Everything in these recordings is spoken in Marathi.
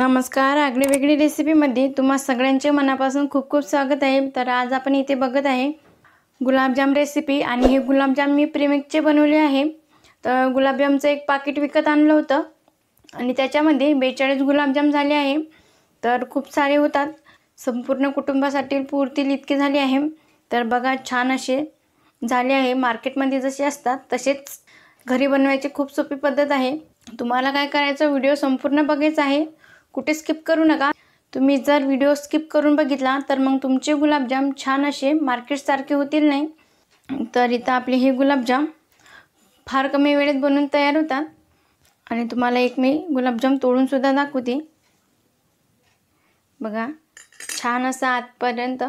नमस्कार. आगळी वेगळी रेसिपीमध्ये तुम्हा सगळ्यांचे मनापासून खूप खूप स्वागत आहे. तर आज आपण इथे बघत आहे गुलाबजाम रेसिपी आणि हे गुलाबजाम मी प्रीमिक्सचे बनवले आहे. तर गुलाबजामचं एक पाकिट विकत आणलं होतं आणि त्याच्यामध्ये 42 गुलाबजाम झाले आहे. तर खूप सारे होतात, संपूर्ण कुटुंबासाठी पुरतील इतके झाले आहे. तर बघा, छान असे झाले आहे. मार्केटमध्ये जसे असतात तसेच घरी बनवायची खूप सोपी पद्धत आहे. तुम्हाला काय करायचं, व्हिडिओ संपूर्ण बघायचा आहे, कुठे स्किप करू नका. तुम्ही जर व्हिडिओ स्किप करून बघितला तर मग तुमचे गुलाबजाम छान असे मार्केटसारखे होतील नाही. तर इथं आपले हे गुलाबजाम फार कमी वेळेत बनवून तयार होतात आणि तुम्हाला एक मी गुलाबजाम तोडून सुद्धा दाखवते. बघा, छान असा आतपर्यंत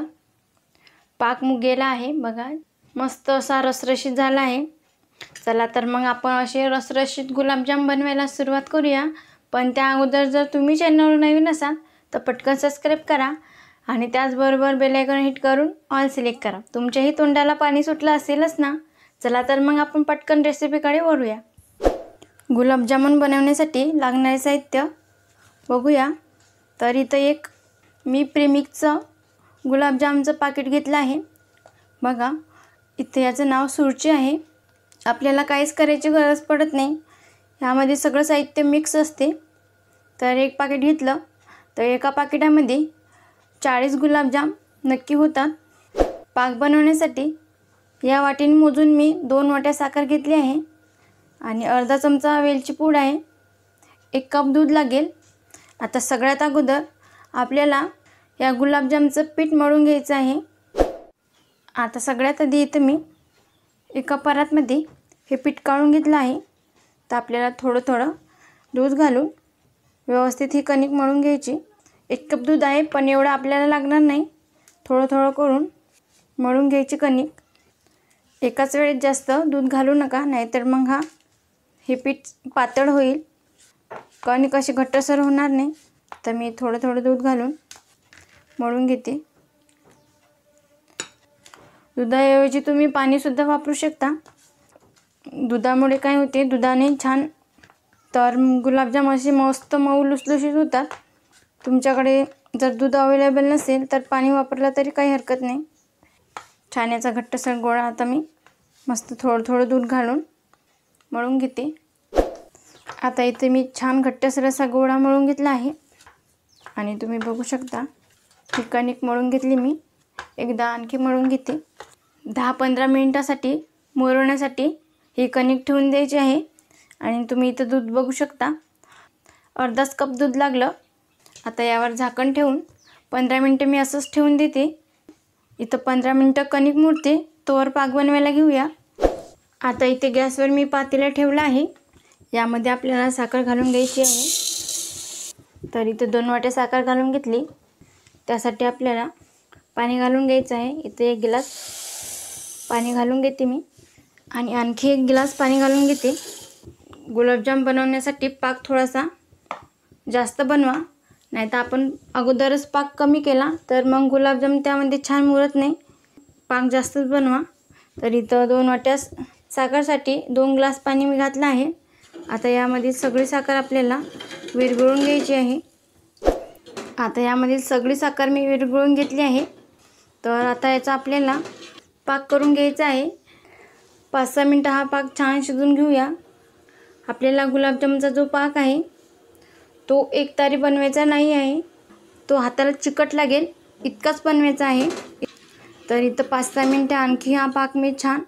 पाक गेला आहे. बघा, मस्त असा रसरशीत झाला आहे. चला तर मग आपण असे रसरशीत गुलाबजाम बनवायला सुरुवात करूया. पण त्या अगोदर जर तुम्ही चॅनलवर नवीन असाल तर पटकन सबस्क्राईब करा आणि त्याचबरोबर बेल आयकॉन हिट करून ऑल सिलेक्ट करा. तुमच्याही तोंडाला पाणी सुटलं असेलच ना. चला तर मग आपण पटकन रेसिपीकडे वळूया. गुलाबजामुन बनवण्यासाठी लागणारे साहित्य बघूया. तर इथं एक मी प्रीमिक्सचं गुलाबजामचं पाकिट घेतलं आहे. बघा, इथे याचं नाव सुरची आहे. आपल्याला काहीच करायची गरज पडत नाही, यामध्ये सगळं साहित्य मिक्स असते. तर एक पाकिट घेतलं तर एका पाकिटामध्ये 40 गुलाबजाम नक्की होतात. पाक बनवण्यासाठी या वाटीने मोजून मी 2 वाट्या साखर घेतली आहे आणि अर्धा चमचा वेलची पूड आहे. 1 कप दूध लागेल. आता सगळ्यात अगोदर आपल्याला या गुलाबजामचं पीठ मळून घ्यायचं आहे. आता सगळ्यात आधी इथं मी एका परातमध्ये हे पीठ काढून घेतलं आहे. तर आपल्याला थोडं थोडं दूध घालून व्यवस्थित ही कणिक मळून घ्यायची. 1 कप दूध आहे, पण एवढं आपल्याला लागणार नाही. थोडं थोडं करून मळून घ्यायची कणिक. एकाच वेळेस जास्त दूध घालू नका, नाहीतर मग हे पीठ पातळ होईल, कणिक अशी घट्टसर होणार नाही. तर मी थोडं थोडं दूध घालून मळून घेते. दुधाऐवजी तुम्ही पाणीसुद्धा वापरू शकता. दुधामुळे काय होते, दुधाने छान तर गुलाबजाम असे मस्त मऊ लुसलुशीत होतात. तुमच्याकडे जर दूध अवेलेबल नसेल तर पाणी वापरलं तरी काही हरकत नाही. छान याचा घट्टसर गोळा आता मी मस्त थोडं थोडं दूध घालून मळून घेते. आता इथे मी छान घट्टसर असा गोळा मळून घेतला आहे आणि तुम्ही बघू शकता ही कणिक मळून घेतली मी. एकदा आणखी मळून घेते. 10-15 मिनिटासाठी मुरवण्यासाठी ही कणिक ठेवून द्यायची आहे. आणि तुम्ही इथं दूध बघू शकता, अर्धाच कप दूध लागलं. आता यावर झाकण ठेवून 15 मिनटं मी असंच ठेवून देते. इथं 15 मिनटं कणिक मुरते, तोवर पाक बनवायला घेऊया. आता इथे गॅसवर मी पातेलं ठेवलं आहे. यामध्ये आपल्याला साखर घालून घ्यायची आहे. तर इथं 2 वाट्या साखर घालून घेतली. त्यासाठी आपल्याला पाणी घालून घ्यायचं आहे. इथे 1 गिलास पाणी घालून घेते मी आणि आणखी 1 गिलास पाणी घालून घेते. गुलाबजाम बनवण्यासाठी पाक थोडासा जास्त बनवा, नाही तर आपण अगोदरच पाक कमी केला तर मग गुलाबजाम त्यामध्ये छान मुरत नाही. पाक जास्तच बनवा. तर इथं 2 वाट्या साखरसाठी 2 ग्लास पाणी मी घातलं आहे. आता यामध्ये सगळी साखर आपल्याला विरघळून घ्यायची आहे. आता यामधील सगळी साखर मी विरघळून घेतली आहे. तर आता याचा आपल्याला पाक करून घ्यायचा आहे. 5-6 मिनटं हा पाक छान शिजून घेऊया. आपल्याला गुलाबजामचा जो पाक आहे तो एकतारी बनवायचा नाही आहे, तो हाताला चिकट लागेल इतकाच बनवायचा आहे. तर इथं 5-6 मिनटं आणखी हा पाक मी छान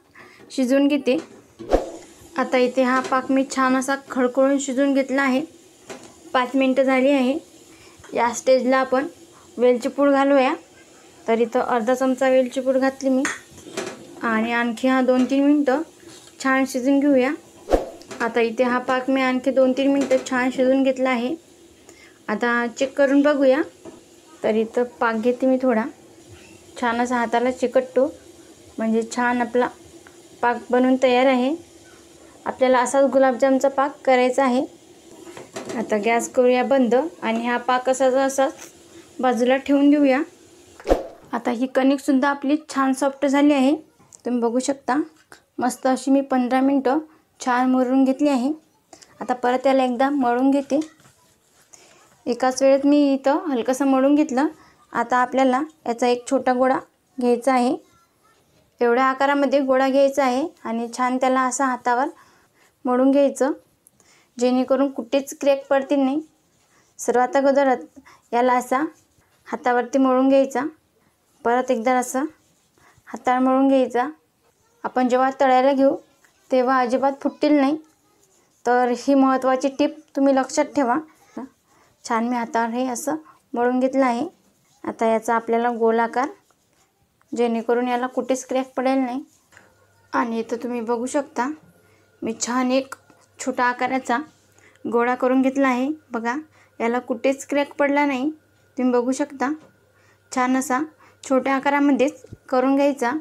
शिजवून घेते. आता इथे हा पाक मी छान असा खळखळून शिजवून घेतला आहे. 5 मिनटं झाली आहे. या स्टेजला आपण वेलची पूड घालूया. तर इथं अर्धा चमचा वेलची पूड घातली मी आणि आणखी 2-3 मिनटं छान शिजून घेऊया. आता इथे हा पाक मी आणखी 2-3 मिनटं छान शिजवून घेतला आहे. आता चेक करून बघूया. तर इथं पाक घेते मी थोडा, छान असा हाताला चिकटतो, म्हणजे छान आपला पाक बनवून तयार आहे. आपल्याला असाच गुलाबजामचा पाक करायचा आहे. आता गॅस करूया बंद आणि हा पाक असाच बाजूला ठेवून देऊया. आता ही कणिकसुद्धा आपली छान सॉफ्ट झाली आहे. तुम्ही बघू शकता, मस्त अशी मी 15 मिनटं छान मुरून घेतली आहे. आता परत याला एकदा मळून घेते. एकाच वेळेत मी इथं हलकंसं मळून घेतलं. आता आपल्याला याचा एक छोटा गोळा घ्यायचा आहे. एवढ्या आकारामध्ये गोळा घ्यायचा आहे आणि छान त्याला असा हातावर मळून घ्यायचं, जेणेकरून कुठेच क्रॅक पडतील नाही. सर्वात अगोदर याला असा हातावरती मळून घ्यायचा, परत एकदा असं हातावर मळून घ्यायचा. आपण जेव्हा तळायला घेऊ तेव्हा अजिबात फुटतील नाही. तर ही महत्त्वाची टिप तुम्ही लक्षात ठेवा. छान मी हातावर हे असं मळून घेतलं आहे. आता याचा आपल्याला गोल आकार, जेणेकरून याला कुठेच क्रॅक पडेल नाही. आणि इथं तुम्ही बघू शकता मी छान एक छोटा आकाराचा गोळा करून घेतला आहे. बघा, याला कुठेच क्रॅक पडला नाही. तुम्ही बघू शकता छान असा छोट्या आकारामध्येच करून घ्यायचा.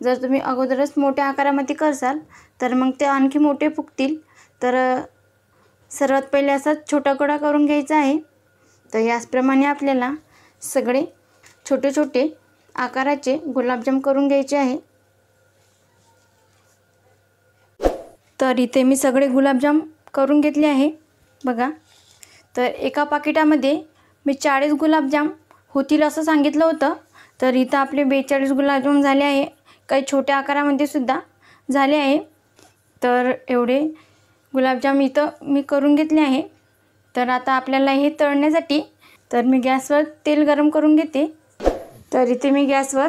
जर तुम्ही अगोदरच मोठ्या आकारामध्ये करसाल तर मग ते आणखी मोठे फुगतील. तर सर्वात पहिले असा छोटा गोळा करून घ्यायचा आहे. तर याचप्रमाणे आपल्याला सगळे छोटे छोटे आकाराचे गुलाबजाम करून घ्यायचे आहे. तर इथे मी सगळे गुलाबजाम करून घेतले आहे. बघा, तर एका पाकिटामध्ये मी 40 गुलाबजाम होतील असं सांगितलं होतं. तर इथं आपले 42 गुलाबजाम झाले आहे. काही छोट्या आकारामध्ये सुद्धा झाले आहे. तर एवढे गुलाबजाम इथं मी करून घेतले आहे. तर आता आपल्याला हे तळण्यासाठी तर मी गॅसवर तेल गरम करून घेते. तर इथे मी गॅसवर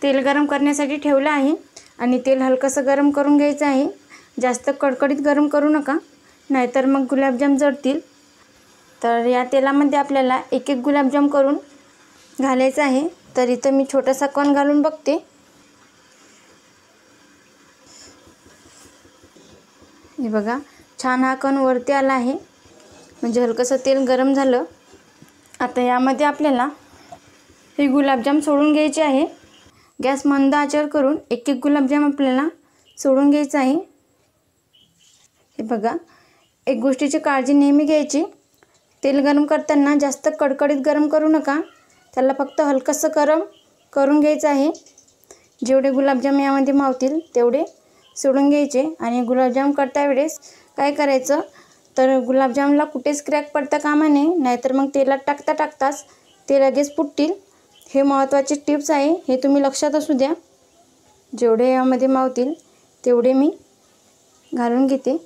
तेल गरम करण्यासाठी ठेवलं आहे आणि तेल हलकंसं गरम करून घ्यायचं आहे. जास्त कडकडीत गरम करू नका, नाहीतर मग गुलाबजाम जळतील. तर या तेलामध्ये आपल्याला एक एक गुलाबजाम करून घालायचं आहे. तर इथं मी छोटासा कण घालून बघते. हे बघा, छान हा कण वरती आला आहे, म्हणजे हलकंसं तेल गरम झालं. आता यामध्ये आपल्याला हे गुलाबजाम सोडून घ्यायचे आहे. गॅस मंद आचेवर करून एक एक गुलाबजाम आपल्याला सोडून घ्यायचं आहे. हे बघा, एक गोष्टीची काळजी नेहमी घ्यायची, तेल गरम करताना जास्त कडकडीत गरम करू नका. त्याला फक्त हलकंसं गरम करून घ्यायचं आहे. जेवढे गुलाबजाम यामध्ये मावतील तेवढे सोडून घ्यायचे. आणि गुलाबजाम करता वेळेस काय करायचं, तर गुलाबजामला कुठेच क्रॅक पडता कामा नये, नाहीतर मग तेलात टाकताच ते लगेच फुटतील. हे महत्त्वाचे टिप्स आहे, हे तुम्ही लक्षात असू द्या. जेवढे यामध्ये मावतील तेवढे मी घालून घेते.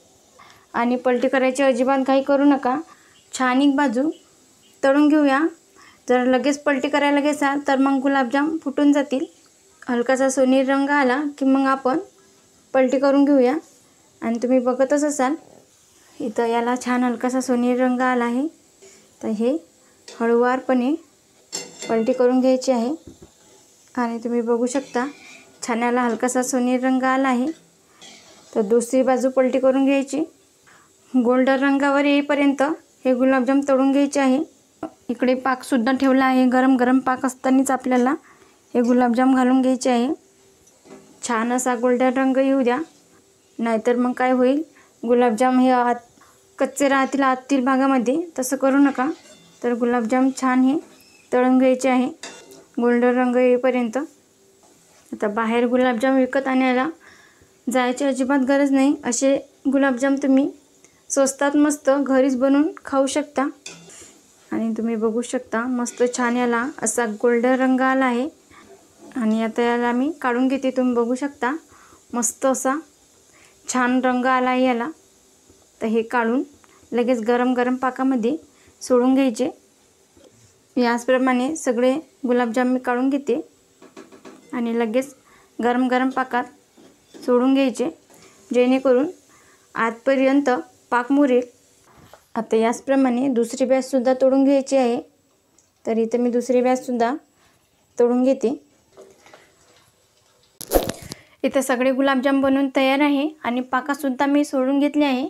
आणि पलटी करायची अजिबात घाई करू नका. छान एक बाजू तळून घेऊया. जर लगेच पलटी करायला घेसाल तर मग गुलाबजाम फुटून जातील. हलकासा सोनेरी रंग आला की मग आपण पलटी करून घेऊया. आणि तुम्ही बघतच असाल इथं याला छान हलकासा सोनेरी रंग आला आहे. तर हे हळूवारपणे पलटी करून घ्यायची आहे. आणि तुम्ही बघू शकता छान याला हलकासा सोनेरी रंग आला आहे. तर दुसरी बाजू पलटी करून घ्यायची. गोल्डन रंगावर येईपर्यंत हे गुलाबजाम तळून घ्यायचे आहे. इकडे पाकसुद्धा ठेवला आहे. गरम गरम पाक असतानाच आपल्याला हे गुलाबजाम घालून घ्यायचे आहे. छान असा गोल्डन रंग येऊ द्या, नाहीतर मग काय होईल, गुलाबजाम हे कच्चे राहतील आतील भागामध्ये. तसं करू नका. तर गुलाबजाम छान हे तळून घ्यायचे आहे गोल्डन रंग येईपर्यंत. आता बाहेर गुलाबजाम विकत आणायला जायची अजिबात गरज नाही. असे गुलाबजाम तुम्ही स्वस्तात मस्त घरीच बनवून खाऊ शकता. आणि तुम्ही बघू शकता मस्त छान याला असा गोल्डन रंग आला आहे. आणि आता याला मी काढून घेते. तुम्ही बघू शकता मस्त असा छान रंग आला आहे याला. तर हे काढून लगेच गरम गरम पाकामध्ये सोडून घ्यायचे. याचप्रमाणे सगळे गुलाबजाम मी काढून घेते आणि लगेच गरम गरम पाकात सोडून घ्यायचे, जेणेकरून आतपर्यंत पाक मुरेल. आता याचप्रमाणे दुसरी बॅचसुद्धा तोडून घ्यायची आहे. तर इथे मी दुसरी बॅचसुद्धा तोडून घेते. इथे सगळे गुलाबजाम बनवून तयार आहे आणि पाकासुद्धा मी सोडून घेतले आहे.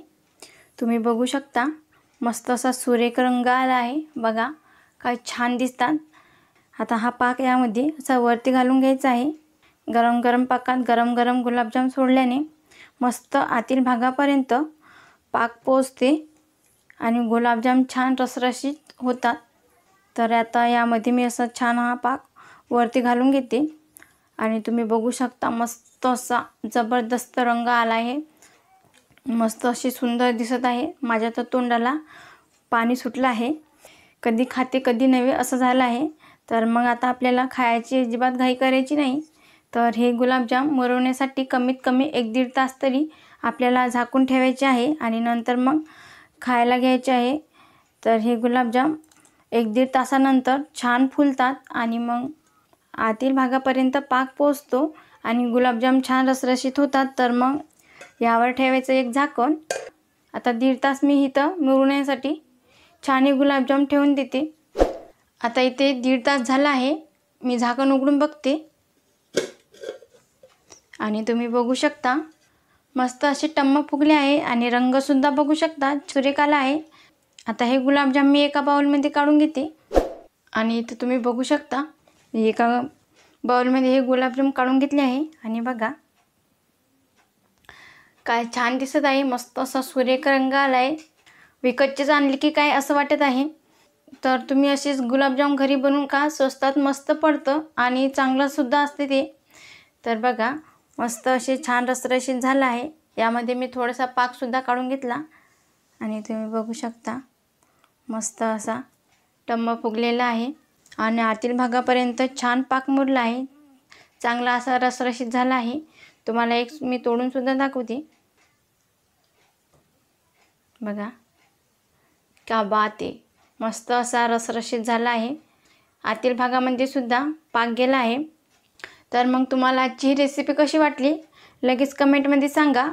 तुम्ही बघू शकता मस्त असा सुरेख रंग आला आहे. बघा काय छान दिसतात. आता हा पाक यामध्ये असा वरती घालून घ्यायचा आहे. गरम गरम पाकात गरम गरम गुलाबजाम सोडल्याने मस्त आतील भागापर्यंत पाक पोचते आणि गुलाबजाम छान रसरशीत होतात. तर आता यामध्ये मी असा छान हा पाक वरती घालून घेते. आणि तुम्ही बघू शकता मस्त असा जबरदस्त रंग आला आहे. मस्त अशी सुंदर दिसत आहे. माझ्या तर तोंडाला पाणी सुटलं आहे. कधी खाते कधी नव्हे असं झालं आहे. तर मग आता आपल्याला खायची अजिबात घाई करायची नाही. तर हे गुलाबजाम मुरवण्यासाठी कमीत कमी 1-1.5 तास तरी आपल्याला झाकून ठेवायचे आहे आणि नंतर मग खायला घ्यायचे आहे. तर हे गुलाबजाम 1-1.5 तासानंतर छान फुलतात आणि मग आतील भागापर्यंत पाक पोचतो आणि गुलाबजाम छान रसरशीत होतात. तर मग यावर ठेवायचं एक झाकण. आता 1.5 तास मी इथं मुरवण्यासाठी छान हे गुलाबजाम ठेवून देते. आता इथे 1.5 तास झाला आहे. मी झाकण उघडून बघते आणि तुम्ही बघू शकता मस्त असे टम्म फुगले आहे आणि रंगसुद्धा बघू शकता सुरेख आला आहे. आता हे गुलाबजाम मी एका बाउलमध्ये काढून घेते आणि इथे तुम्ही बघू शकता एका बाउलमध्ये हे गुलाबजाम काढून घेतले आहे आणि बघा काय छान दिसत आहे. मस्त असा सुरेख रंग आला आहे. विकतचेच आणले की काय असं वाटत आहे. तर तुम्ही असेच गुलाबजाम घरी बनवून खा. स्वस्तात मस्त पडतं आणि चांगलंसुद्धा असते ते. तर बघा मस्त असे छान रसरशीत झालं आहे. यामध्ये मी थोडासा पाकसुद्धा काढून घेतला आणि तुम्ही बघू शकता मस्त असा टम्म फुगलेला आहे आणि आतील भागापर्यंत छान पाक मुरला आहे. चांगला असा रसरशीत झाला आहे. तुम्हाला एक मी तोडूनसुद्धा दाखवते. बघा क्या बात आहे. मस्त असा रसरशीत झाला आहे. आतील भागामध्ये सुद्धा पाक गेला आहे. तर मग तुम्हाला आजची ही रेसिपी कशी वाटली लगेच कमेंटमध्ये सांगा.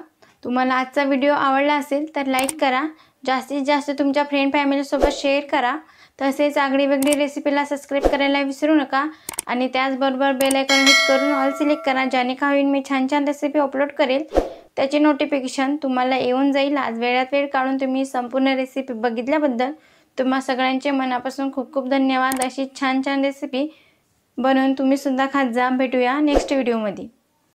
तुम्हाला आजचा व्हिडिओ आवडला असेल तर लाईक करा. जास्तीत जास्त तुमच्या फ्रेंड फॅमिलीसोबत शेअर करा. तसेच आगळी वेगळी रेसिपीला सबस्क्राईब करायला विसरू नका आणि त्याचबरोबर बेल आयकॉन हिट करून ऑल सिलेक्ट करा. ज्याने का होईल मी छान छान रेसिपी अपलोड करेल त्याचे नोटिफिकेशन तुम्हाला येऊन जाईल. आज वेळात वेळ काढून तुम्ही संपूर्ण रेसिपी बघितल्याबद्दल तुम्हा सगळ्यांचे मनापासून खूप खूप धन्यवाद. अशी छान छान रेसिपी बनवून तुम्ही सुद्धा खात जा. भेटूया नेक्स्ट व्हिडिओमध्ये.